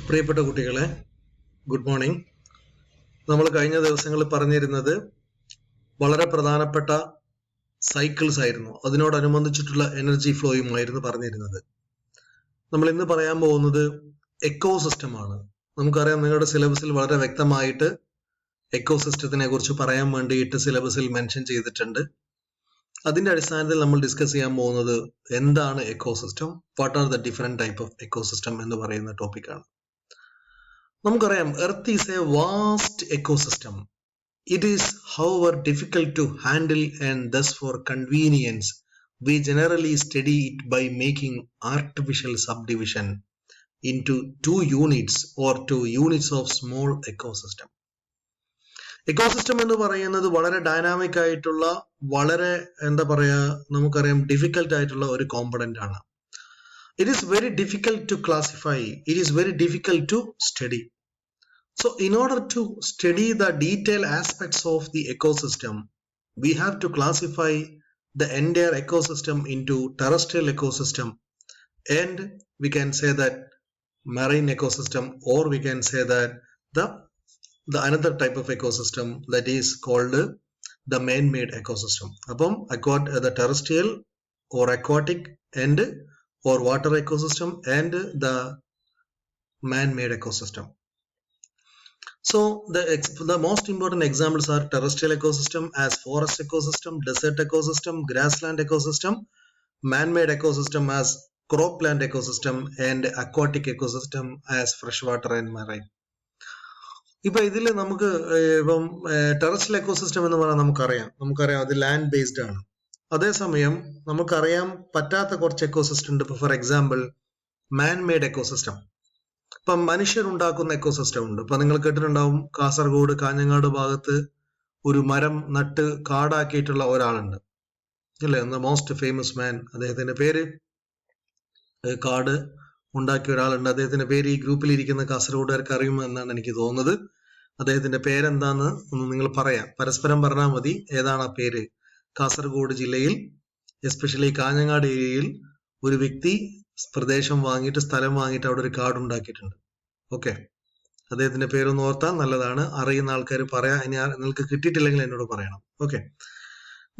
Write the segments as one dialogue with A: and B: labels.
A: പ്രിയപ്പെട്ട കുട്ടികളെ, good morning. നമ്മൾ കഴിഞ്ഞ ദിവസങ്ങളിൽ പറഞ്ഞിരുന്നത് വളരെ പ്രധാനപ്പെട്ട സൈക്കിൾസ് ആയിരുന്നു. അതിനോടനുബന്ധിച്ചിട്ടുള്ള എനർജി ഫ്ലോയുമായിരുന്നു പറഞ്ഞിരുന്നത്. നമ്മൾ ഇന്ന് പറയാൻ പോകുന്നത് എക്കോസിസ്റ്റമാണ്. നമുക്കറിയാം, നിങ്ങളുടെ സിലബസിൽ വളരെ വ്യക്തമായിട്ട് എക്കോസിസ്റ്റത്തിനെ കുറിച്ച് പറയാൻ വേണ്ടിയിട്ട് സിലബസിൽ മെൻഷൻ ചെയ്തിട്ടുണ്ട്. അതിന്റെ അടിസ്ഥാനത്തിൽ നമ്മൾ ഡിസ്കസ് ചെയ്യാൻ പോകുന്നത് എന്താണ് ecosystem, what are the different type of ecosystem എന്ന് പറയുന്ന ടോപ്പിക്കാണ്. നമുക്കറിയാം, earth is a vast ecosystem. It is however difficult to handle, and thus for convenience we generally study it by making artificial subdivision into two units or two units of small ecosystem. Ecosystem എന്ന് പറയുന്നത് വളരെ dynamic ആയിട്ടുള്ള, വളരെ നമുക്കറിയാം difficult ആയിട്ടുള്ള ഒരു component ആണ്. It is very difficult to classify. It is very difficult to study. So in order to study the detailed aspects of the ecosystem, we have to classify the entire ecosystem into terrestrial ecosystem, and we can say that marine ecosystem, or we can say that the another type of ecosystem that is called the man-made ecosystem. Appam the terrestrial or aquatic and or water ecosystem and the man-made ecosystem. So the most important examples are terrestrial ecosystem as forest ecosystem, desert ecosystem, grassland ecosystem, man-made ecosystem as cropland ecosystem, and aquatic ecosystem as freshwater and marine. ഇപ്പൊ ഇതിൽ നമുക്ക് ഇപ്പം terrestrial ecosystem എന്ന് പറഞ്ഞാൽ നമുക്കറിയാം അത് land based ആണ്. അതേസമയം നമുക്കറിയാൻ പറ്റാത്ത കുറച്ച് എക്കോസിസ്റ്റം ഉണ്ട്. ഇപ്പൊ for example man made ecosystem. ഇപ്പം മനുഷ്യരുണ്ടാക്കുന്ന എക്കോസിസ്റ്റം ഉണ്ട്. ഇപ്പൊ നിങ്ങൾ കേട്ടിട്ടുണ്ടാവും, കാസർഗോഡ് കാഞ്ഞങ്ങാട് ഭാഗത്ത് ഒരു മരം നട്ട് കാടാക്കിയിട്ടുള്ള ഒരാളുണ്ട് അല്ലെ, മോസ്റ്റ് ഫേമസ് മാൻ. അദ്ദേഹത്തിന്റെ പേര്, കാട് ഉണ്ടാക്കിയ ഒരാളുണ്ട്. അദ്ദേഹത്തിന്റെ പേര് ഈ ഗ്രൂപ്പിൽ ഇരിക്കുന്ന കാസർഗോഡുകാർക്ക് അറിയുമെന്നാണ് എനിക്ക് തോന്നുന്നത്. അദ്ദേഹത്തിന്റെ പേരെന്താന്ന് ഒന്ന് നിങ്ങൾ പറയാം, പരസ്പരം പറഞ്ഞാൽ മതി. ഏതാണ് ആ പേര്? കാസർഗോഡ് ജില്ലയിൽ എസ്പെഷ്യലി കാഞ്ഞങ്ങാട് ഏരിയയിൽ ഒരു വ്യക്തി പ്രദേശം വാങ്ങിയിട്ട്, സ്ഥലം വാങ്ങിയിട്ട് അവിടെ ഒരു കാട് ഉണ്ടാക്കിയിട്ടുണ്ട്. ഓക്കെ, അദ്ദേഹത്തിന്റെ പേരൊന്ന് ഓർത്താൽ നല്ലതാണ്. അറിയുന്ന ആൾക്കാർ പറയാം. ഇനി നിങ്ങൾക്ക് കിട്ടിയിട്ടില്ലെങ്കിൽ എന്നോട് പറയണം. Okay,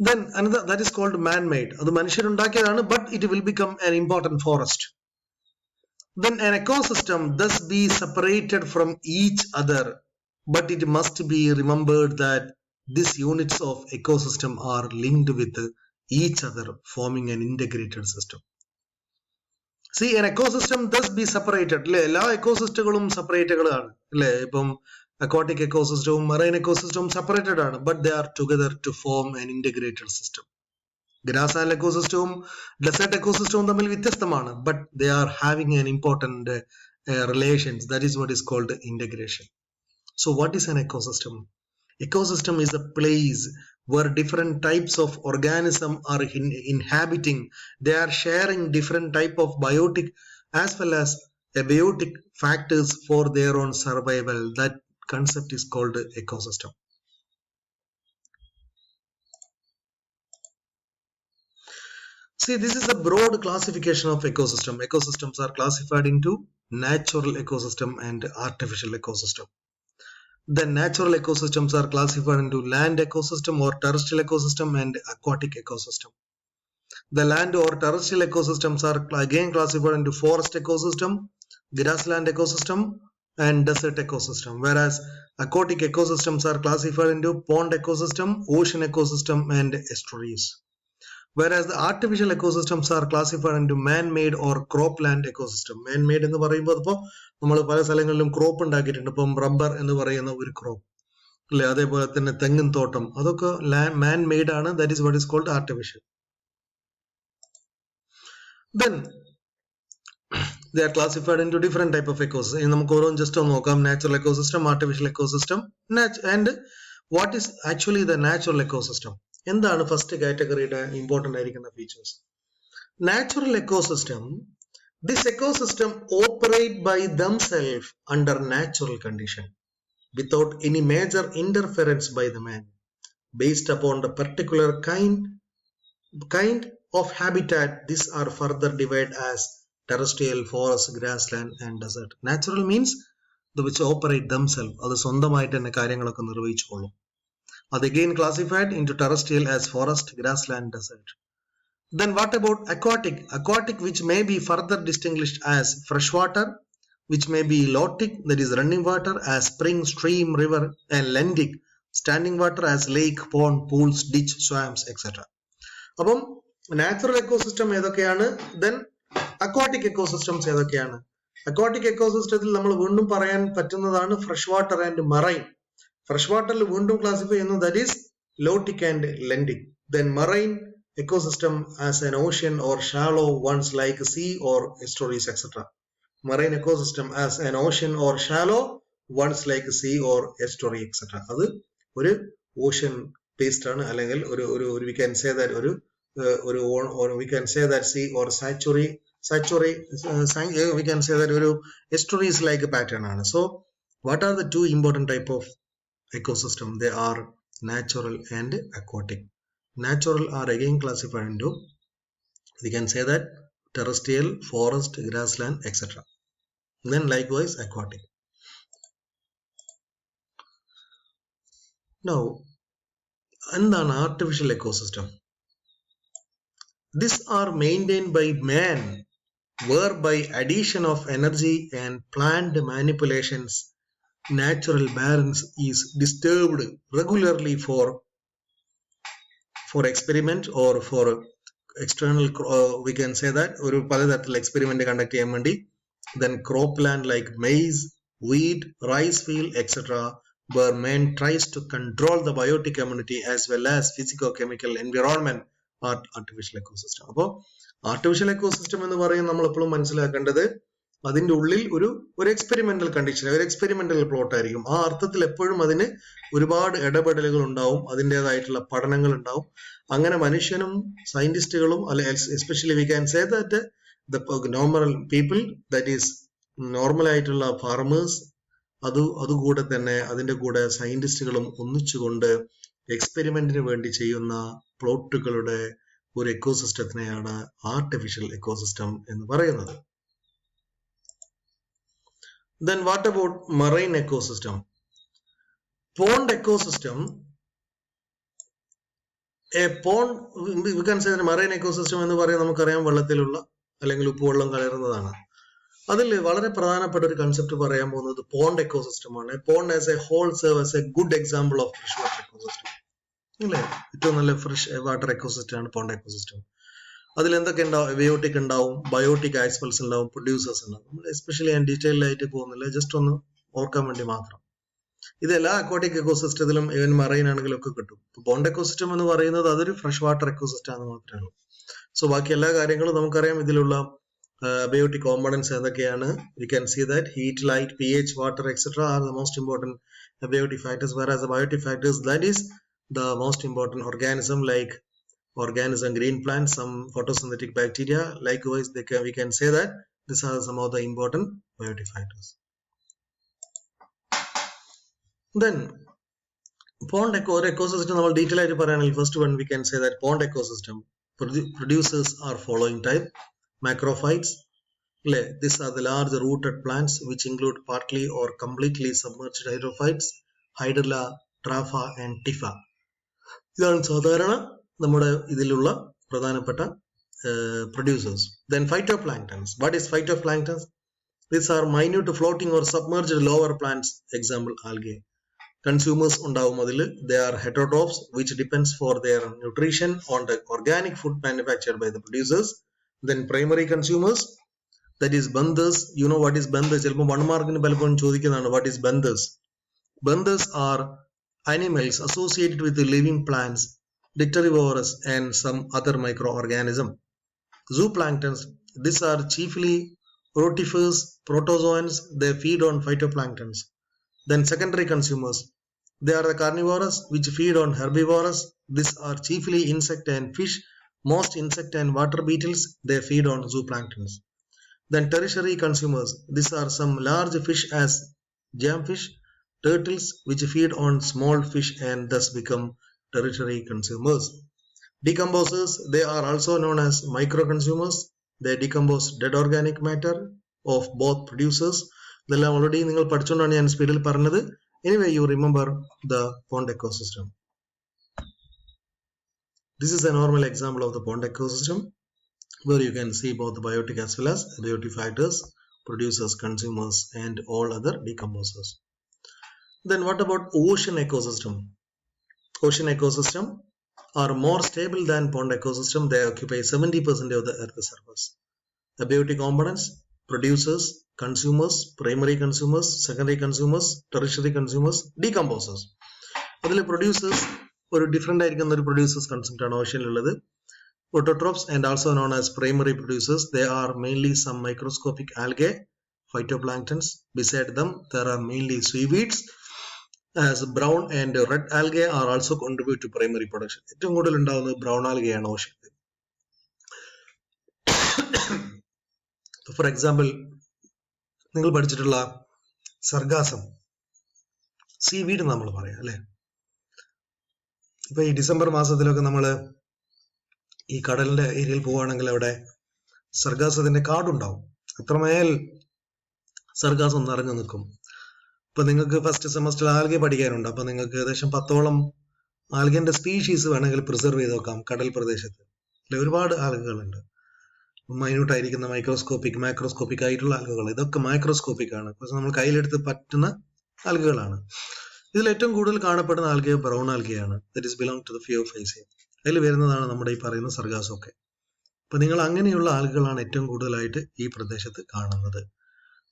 A: then another that is called man made. അത് മനുഷ്യരുണ്ടാക്കിയതാണ്, but it will become an important forest. Then an ecosystem thus be separated from each other, but it must be remembered that these units of ecosystem are linked with each other, forming an integrated system. See, an ecosystem thus be separated. എല്ലാ എക്കോസിസ്റ്റങ്ങളും സെപ്പറേറ്റുകൾ ആണ് അല്ലെ. ഇപ്പം aquatic ecosystem, marine ecosystem separated ആണ്, but they are together to form an integrated system. Grassland ecosystem, desert ecosystem തമ്മിൽ വ്യത്യസ്തമാണ്, but they are having an important relations. That is what is called integration. So what is an ecosystem? Ecosystem is a place where different types of organism are inhabiting. They are sharing different type of biotic as well as abiotic factors for their own survival. That concept is called ecosystem. See, this is a broad classification of ecosystem. Ecosystems are classified into natural ecosystem and artificial ecosystem. The natural ecosystems are classified into land ecosystem or terrestrial ecosystem and aquatic ecosystem. The land or terrestrial ecosystems are again classified into forest ecosystem, grassland ecosystem, and desert ecosystem, whereas aquatic ecosystems are classified into pond ecosystem, ocean ecosystem, and estuaries. Whereas the artificial ecosystems are classified into man-made or cropland ecosystem. Man-made എന്ന് പറയുമ്പോൾ ഇപ്പോൾ നമ്മൾ പല സ്ഥലങ്ങളിലും crop ഉണ്ടാക്കിയിട്ടുണ്ട്. ഇപ്പം rubber എന്ന് പറയുന്ന ഒരു ക്രോപ്പ് അല്ലെ, അതേപോലെ തന്നെ തെങ്ങിൻ തോട്ടം, അതൊക്കെ മാൻ മെയ്ഡ് ആണ്. That is what is called artificial. Then they are classified into different type of ecosystem. നമുക്ക് ഓരോന്ന് ജസ്റ്റ് ഒന്ന് നോക്കാം. Natural ecosystem, artificial ecosystem, and what is actually the natural ecosystem. എന്താണ് ഫസ്റ്റ് കാറ്റഗറിയുടെ ഇമ്പോർട്ടന്റ് ആയിരിക്കുന്ന features? Natural ecosystem, this ecosystem operate by themselves under natural condition without any major interference by the man, based upon the particular kind of habitat. These are further divided as terrestrial, forest, grassland and desert. Natural means the which operate themselves. അത് സ്വന്തമായിട്ട് തന്നെ കാര്യങ്ങളൊക്കെ നിർവഹിച്ചുകൊള്ളും. അത് again classified into terrestrial as forest, grassland, desert. Then what about aquatic? Aquatic, which may be further distinguished as freshwater, which may be lotic, that is running water, as spring, stream, river, and lentic, standing water as lake, pond, pools, ditch, swamps, etc. അപ്പം natural ecosystem ഏതൊക്കെയാണ്? Then aquatic ecosystems ഏതൊക്കെയാണ്? Aquatic എക്കോസിസ്റ്റത്തിൽ നമ്മൾ വീണ്ടും പറയാൻ പറ്റുന്നതാണ് fresh water and marine. Fresh വാട്ടറിൽ വീണ്ടും ക്ലാസിഫൈ ചെയ്യുന്നത് that is lotic and lentic. Then marine ecosystem as an ocean or shallow ones like sea or estuaries, etc. Marine ecosystem as an ocean or shallow ones like sea or estuary, etc. അത് ഒരു ocean based ആണ്, അല്ലെങ്കിൽ ഒരു we can say that we can say that sea or sanctuary we can say that ഒരു estuaries like pattern ആണ്. So what are the two important type of ecosystem? They are natural and aquatic. Natural are again classified into, we can say that terrestrial, forest, grassland, etc. Then likewise aquatic. Now, എന്താണ് artificial ecosystem? These are maintained by man, whereby addition of energy and planned manipulations, natural balance is disturbed regularly for experiment or for external, we can say that ഒരു പലതരത്തിലുള്ള experiment conduct ചെയ്യാൻ വേണ്ടി. Then cropland like maize, wheat, rice field, etc. where man tries to control the biotic community as well as physico-chemical environment are artificial ecosystem. അപ്പോൾ artificial ecosystem എന്ന് പറയുന്നത് നമ്മൾ എപ്പോഴും മനസ്സിലാക്കേണ്ടത് അതിന്റെ ഉള്ളിൽ ഒരു എക്സ്പെരിമെന്റൽ കണ്ടീഷൻ, ഒരു എക്സ്പെരിമെന്റൽ പ്ലോട്ട് ആയിരിക്കും. ആ അർത്ഥത്തിൽ എപ്പോഴും അതിന് ഒരുപാട് ഇടപെടലുകൾ ഉണ്ടാവും, അതിൻ്റെതായിട്ടുള്ള പഠനങ്ങൾ ഉണ്ടാവും. അങ്ങനെ മനുഷ്യനും സയന്റിസ്റ്റുകളും especially we can say that the normal people, that is normal ആയിട്ടുള്ള ഫാർമേഴ്സ്, അതുകൂടെ തന്നെ അതിന്റെ കൂടെ സയന്റിസ്റ്റുകളും ഒന്നിച്ചുകൊണ്ട് എക്സ്പെരിമെന്റിന് വേണ്ടി ചെയ്യുന്ന പ്ലോട്ടുകളുടെ ഒരു എക്കോസിസ്റ്റത്തിനെയാണ് ആർട്ടിഫിഷ്യൽ എക്കോസിസ്റ്റം എന്ന് പറയുന്നത്. Then what about marine ecosystem? Pond ecosystem, a pond, we can say that marine ecosystem എന്ന് പറയാൻ നമുക്കറിയാം വെള്ളത്തിലുള്ള അല്ലെങ്കിൽ ഉപ്പുവെള്ളം കലർന്നതാണ്. അതിൽ വളരെ പ്രധാനപ്പെട്ട ഒരു കൺസെപ്റ്റ് പറയാൻ പോകുന്നത് പോണ്ട് എക്കോസിസ്റ്റം ആണ്. Pond as a whole serve as a good example of fresh water ecosystem. അല്ലേ, ഏറ്റവും നല്ല ഫ്രഷ് വാട്ടർ എക്കോസിസ്റ്റം ആണ് പോണ്ട് എക്കോസിസ്റ്റം. അതിൽ എന്തൊക്കെ ഉണ്ടാവും? എബയോട്ടിക് ഉണ്ടാവും, ബയോട്ടിക് ആസ്പെൽസ് ഉണ്ടാവും, പ്രൊഡ്യൂസേഴ്സ് ഉണ്ടാവും. നമ്മൾ എസ്പെഷ്യലി ഞാൻ ഡീറ്റെയിൽ ആയിട്ട് പോകുന്നില്ല, ജസ്റ്റ് ഒന്ന് ഓർക്കാൻ വേണ്ടി മാത്രം. ഇതെല്ലാ അക്വാട്ടിക് എക്കോസിസ്റ്റത്തിലും ഈവൻ മറൈൻ ആണെങ്കിലും ഒക്കെ കിട്ടും. പോണ്ട് എക്കോസിസ്റ്റം എന്ന് പറയുന്നത് അതൊരു ഫ്രഷ് വാട്ടർ എക്കോസിസ്റ്റം ആണെന്ന് മാത്രമേ ഉള്ളൂ. സോ ബാക്കി എല്ലാ കാര്യങ്ങളും നമുക്കറിയാം. ഇതിലുള്ള abiotic components എന്തൊക്കെയാണ്? We can see that heat, light, pH, water, etc. are the most important abiotic factors, whereas the biotic factors, that is the most important organism like organism, green plants, some photosynthetic bacteria. Likewise, we can say that these are some of the important biotic factors. Then pond ecosystem നമ്മൾ detail ആയിട്ട് പറയുകയാണെങ്കിൽ first one we can say that pond ecosystem producers are following type. Macrophytes, these are the large rooted plants which include partly or completely submerged hydrophytes, Hydrilla, Trapha and Typha. ഇതാണ് സാധാരണ നമ്മുടെ ഇതിലുള്ള പ്രധാനപ്പെട്ട producers. Then phytoplanktons. What is phytoplanktons? These are minute floating or submerged lower plants, example algae. Consumers ഉണ്ടാവും അതിൽ. They are heterotrophs which depends for their nutrition on the organic food manufactured by the producers. Then primary consumers, that is bandhas. You know what is bandhas? ചിലപ്പോൾ 1 മാർക്കിന് പലപ്പോഴും ചോദിക്കുന്നതാണ് what is bandhas. Bandhas are animals associated with the living plants, dictyrivorous and some other microorganism. Zooplanktons, these are chiefly rotifers, protozoans. They feed on phytoplanktons. Then secondary consumers, they are the carnivorous which feed on herbivores. These are chiefly insect and fish. Most insect and water beetles, they feed on zooplanktons. Then tertiary consumers, these are some large fish as jamfish, turtles which feed on small fish and thus become tertiary consumers. Decomposers, they are also known as micro consumers. They decompose dead organic matter of both producers. ഇതെല്ലാം already നിങ്ങൾ പഠിച്ചുകൊണ്ടാണ് ഞാൻ സ്പീഡിൽ പറഞ്ഞത്. Anyway, you remember the pond ecosystem. This is a normal example of the pond ecosystem where you can see both the biotic as well as abiotic factors, producers, consumers, and all other decomposers. Then what about ocean ecosystem? Ocean ecosystem are more stable than pond ecosystem. They occupy 70% of the Earth's surface. Abiotic components, producers, consumers, primary consumers, secondary consumers, tertiary consumers, decomposers. അതിൽ producers ഒരു different ആയിരിക്കുന്ന ഒരു producers concept ആണ് ഓഷ്യനിലുള്ളത്. Autotrophs and also known as primary producers. They are mainly some microscopic algae, phytoplanktons. Beside them, there are mainly seaweeds. As brown and red algae are also contribute to primary production. ഏറ്റവും കൂടുതൽ ഉണ്ടാകുന്നത് brown ആൽഗയാണ് ഓഷ്യനിൽ. For example, നിങ്ങൾ പഠിച്ചിട്ടുള്ള sargassum, seaweed നമ്മൾ പറയാം അല്ലെ. ഇപ്പൊ ഈ ഡിസംബർ മാസത്തിലൊക്കെ നമ്മൾ ഈ കടലിന്റെ ഏരിയയിൽ പോവുകയാണെങ്കിൽ അവിടെ സർഗാസത്തിന്റെ കാടുണ്ടാവും. അത്രമേൽ സർഗാസം നിറഞ്ഞു നിൽക്കും. ഇപ്പൊ നിങ്ങൾക്ക് ഫസ്റ്റ് സെമസ്റ്റർ ആൽഗെ പഠിക്കാനുണ്ട്. അപ്പൊ നിങ്ങൾക്ക് ഏകദേശം 10ഓളം ആൽഗന്റെ സ്പീഷീസ് വേണമെങ്കിൽ പ്രിസർവ് ചെയ്ത് നോക്കാം കടൽ പ്രദേശത്ത്. ഒരുപാട് ആൽഗകളുണ്ട്. മൈന്യൂട്ട് ആയിരിക്കുന്ന മൈക്രോസ്കോപ്പിക്, മാക്രോസ്കോപ്പിക് ആയിട്ടുള്ള ആൽഗകൾ. ഇതൊക്കെ മൈക്രോസ്കോപ്പിക് ആണ്, പക്ഷെ നമ്മൾ കയ്യിലെടുത്ത് പറ്റുന്ന ആൽഗകളാണ്. ഇതിൽ ഏറ്റവും കൂടുതൽ കാണപ്പെടുന്ന ആൽഗെ ബ്രൗൺ ആൽഗയാണ്. That is belong to the Phaeophyceae. അതിൽ വരുന്നതാണ് നമ്മുടെ ഈ പറയുന്ന സർഗാസൊക്കെ. അപ്പൊ നിങ്ങൾ അങ്ങനെയുള്ള ആൽഗകളാണ് ഏറ്റവും കൂടുതലായിട്ട് ഈ പ്രദേശത്ത് കാണുന്നത്.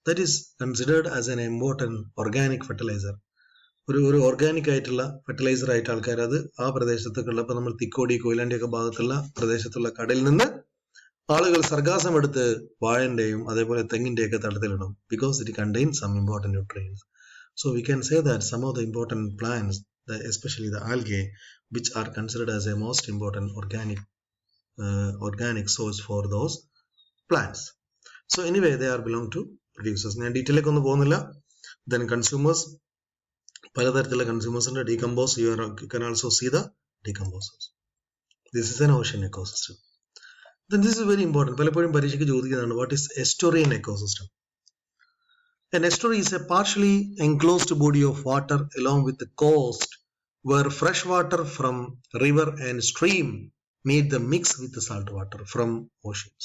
A: That is considered as an important organic fertilizer. ഒരു ഓർഗാനിക് ആയിട്ടുള്ള ഫെർട്ടിലൈസർ ആയിട്ട് ആൾക്കാർ അത് ആ പ്രദേശത്തേക്കുള്ള, ഇപ്പൊ നമ്മൾ തിക്കോടി, കൊയിലാണ്ടി ഒക്കെ ഭാഗത്തുള്ള പ്രദേശത്തുള്ള കടലിൽ നിന്ന് ആളുകൾ സർഗാസം എടുത്ത് വാഴന്റെയും അതേപോലെ തെങ്ങിന്റെയൊക്കെ തടത്തിലിടും. Because it contains some important nutrients. So we can say that some of the important plants, especially the algae, which are considered as a most important organic source for those plants. So anyway, they are belong to producers. ഞാൻ ഡീറ്റെയിലേക്ക് ഒന്നും പോകുന്നില്ല. Then consumers, പലതരത്തിലുള്ള consumers ഉണ്ട്. Decompose, you can also see the decomposers. This is an ocean ecosystem. Then this is very important. പലപ്പോഴും പരീക്ഷയ്ക്ക് ചോദിക്കുന്നതാണ്, what is estuarine ecosystem? An estuary is a partially enclosed body of water along with the coast where fresh water from river and stream meet the mix with the salt water from oceans.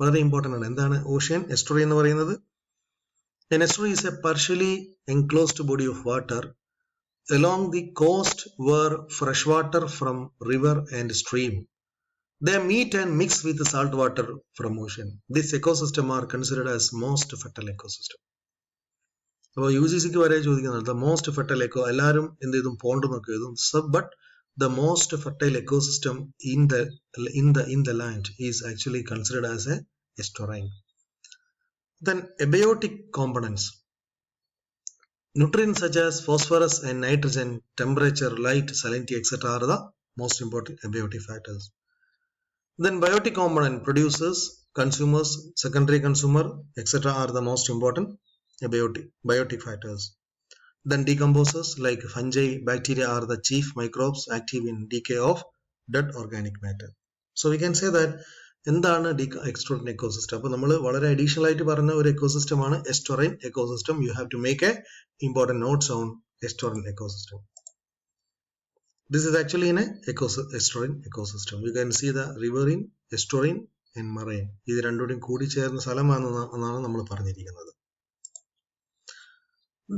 A: വളരെ important ആണ്. എന്താണ് ocean estuary എന്ന് പറയുന്നത്? An estuary is a partially enclosed body of water along the coast where fresh water from river and stream they meet and mix with the salt water from ocean. This ecosystem are considered as most fertile ecosystem. അപ്പോൾ UGCക്ക് വരെ ചോദിക്കുന്നത് the most fertile echo, എല്ലാവരും എന്ത് ചെയ്തും pond നോക്കി എഴുതും. But the most fertile ecosystem in the land is actually considered as a estuarine. Then abiotic components, nutrients such as phosphorus and nitrogen, temperature, light, salinity, etc. are the most important abiotic factors. Then biotic component, producers, consumers, secondary consumer, etc. are the most important biotic factors. Then decomposers like fungi, bacteria are the chief microbes active in decay of dead organic matter. So we can say that എന്താണ് എസ്റ്റുറൈൻ ecosystem. അപ്പോൾ നമ്മൾ വളരെ additional ആയിട്ട് പറഞ്ഞ ഒരു ecosystem ആണ് estuarine ecosystem. You have to make a important notes on estuarine ecosystem. This is actually in a estuarine ecosystem. You can see the riverine, estuarine and marine. ഇത് രണ്ടും കൂടി ചേർന്ന സ്ഥലമാണെന്നാണ് നമ്മൾ പറഞ്ഞിരിക്കുന്നത്.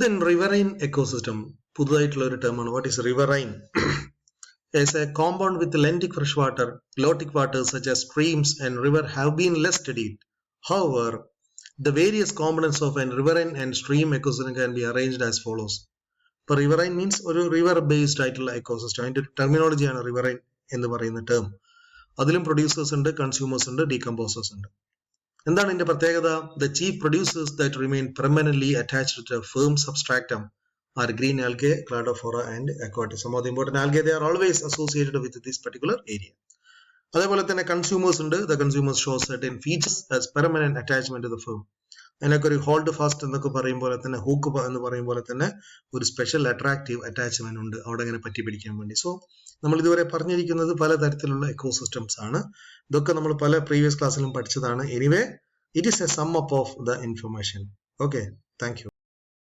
A: Then riverine ecosystem, പുതുതായിട്ടുള്ള ഒരു term ആണ്. What is riverine? As a compound with lentic freshwater, lotic waters such as streams and river have been less studied. However, the various components of a riverine and stream ecosystem can be arranged as follows. ഇപ്പോൾ riverine means ഒരു river based ആയിട്ടുള്ള ecosystem. അതിന്റെ ടെർമിനോളജിയാണ് riverine എന്ന് പറയുന്ന term. അതിലും producers ഉണ്ട്, consumers ഉണ്ട്, decomposers ഉണ്ട്. എന്താണ് ഇതിന്റെ പ്രത്യേകത? The chief producers that remain permanently attached to firm substratum are green algae, cladophora and aquatic. Some of the important algae, they are always associated with this particular area. അതേപോലെ തന്നെ consumers ഉണ്ട്. The consumers show certain features as permanent attachment to the firm. അതിനൊക്കെ ഒരു hold fast എന്നൊക്കെ പറയും പോലെ തന്നെ, hook എന്ന് പറയും പോലെ തന്നെ ഒരു സ്പെഷ്യൽ അട്രാക്റ്റീവ് അറ്റാച്ച്മെന്റ് ഉണ്ട് അവിടെ ഇങ്ങനെ പറ്റി പിടിക്കാൻ വേണ്ടി. സോ നമ്മൾ ഇതുവരെ പറഞ്ഞിരിക്കുന്നത് പലതരത്തിലുള്ള എക്കോസിസ്റ്റംസ് ആണ്. ഇതൊക്കെ നമ്മൾ പല പ്രീവിയസ് ക്ലാസ്സിലും പഠിച്ചതാണ്. Anyway, it is A some up of the information. Okay, thank you.